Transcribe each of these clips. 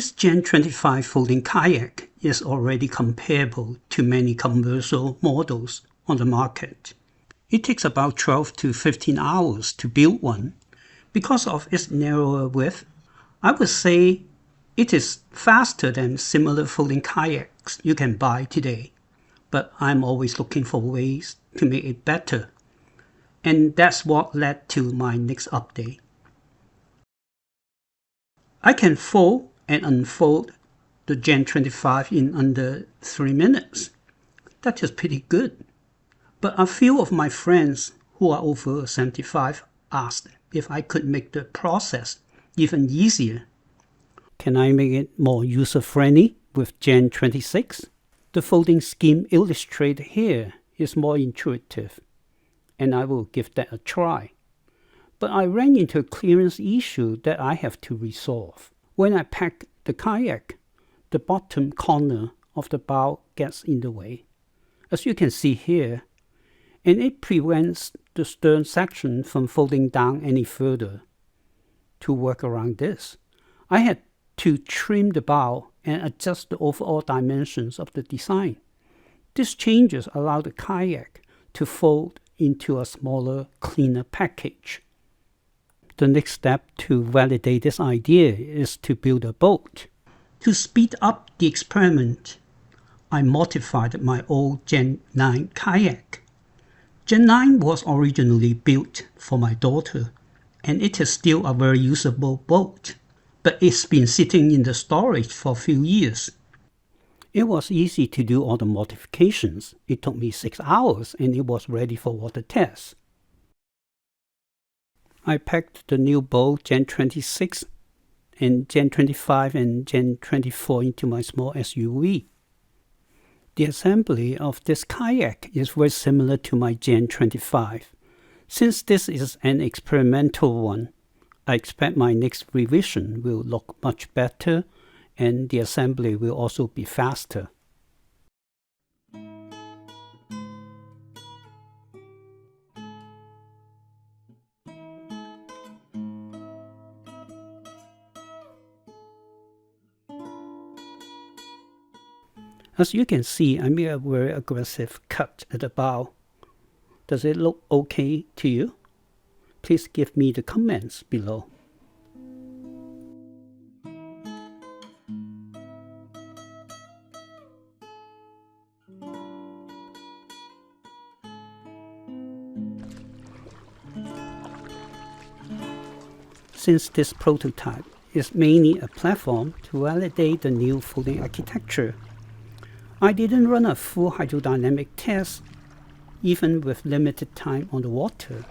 This Gen 25 folding kayak is already comparable to many commercial models on the market. It takes about 12 to 15 hours to build one. Because of its narrower width, I would say it is faster than similar folding kayaks you can buy today, but I'm always looking for ways to make it better. And that's what led to my next update. I can fold and unfold the Gen 25 in under 3 minutes. That is pretty good. But a few of my friends who are over 75 asked if I could make the process even easier. Can I make it more user-friendly with Gen 26? The folding scheme illustrated here is more intuitive, and I will give that a try. But I ran into a clearance issue that I have to resolve. When I pack the kayak, the bottom corner of the bow gets in the way, as you can see here, and it prevents the stern section from folding down any further. To work around this, I had to trim the bow and adjust the overall dimensions of the design. These changes allow the kayak to fold into a smaller, cleaner package. The next step to validate this idea is to build a boat. To speed up the experiment, I modified my old Gen 9 kayak. Gen 9 was originally built for my daughter, and it is still a very usable boat, but it's been sitting in the storage for a few years. It was easy to do all the modifications. It took me 6 hours and it was ready for water tests. I packed the new boat Gen 26 and Gen 25 and Gen 24 into my small SUV. The assembly of this kayak is very similar to my Gen 25. Since this is an experimental one, I expect my next revision will look much better and the assembly will also be faster. As you can see, I made a very aggressive cut at the bow. Does it look okay to you? Please give me the comments below. Since this prototype is mainly a platform to validate the new folding architecture, I didn't run a full hydrodynamic test, even with limited time on the water.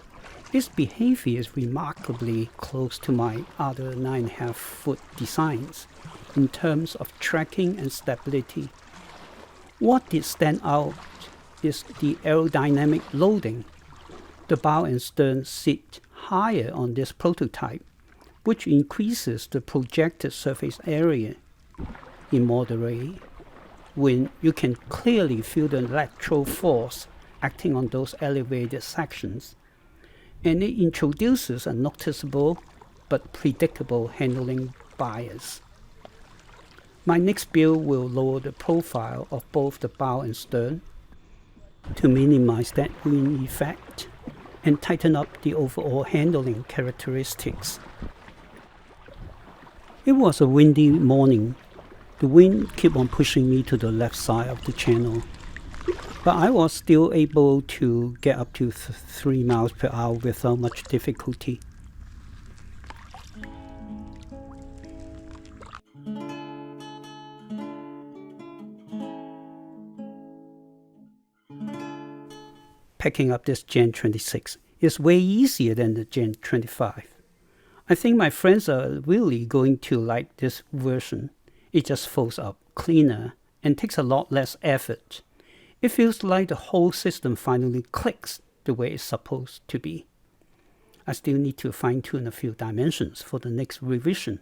Its behavior is remarkably close to my other 9.5-foot designs in terms of tracking and stability. What did stand out is the aerodynamic loading. The bow and stern sit higher on this prototype, which increases the projected surface area. In moderate wind, you can clearly feel the lateral force acting on those elevated sections, and it introduces a noticeable but predictable handling bias. My next build will lower the profile of both the bow and stern to minimize that wind effect and tighten up the overall handling characteristics. It was a windy morning. The wind kept on pushing me to the left side of the channel, but I was still able to get up to 3 miles per hour without much difficulty. Packing up this Gen 26 is way easier than the Gen 25. I think my friends are really going to like this version. It just folds up cleaner and takes a lot less effort. It feels like the whole system finally clicks the way it's supposed to be. I still need to fine-tune a few dimensions for the next revision,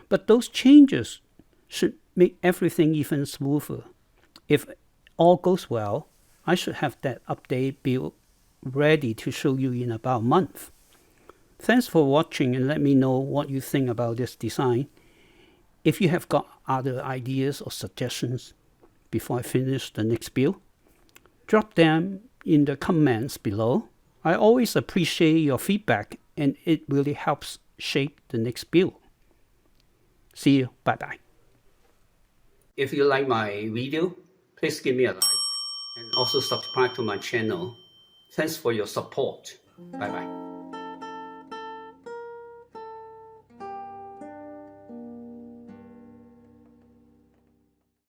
but those changes should make everything even smoother. If all goes well, I should have that update build ready to show you in about a month. Thanks for watching and let me know what you think about this design. If you have got other ideas or suggestions before I finish the next build, drop them in the comments below. I always appreciate your feedback and it really helps shape the next build. See you. Bye-bye. If you like my video, please give me a like and also subscribe to my channel. Thanks for your support. Bye-bye.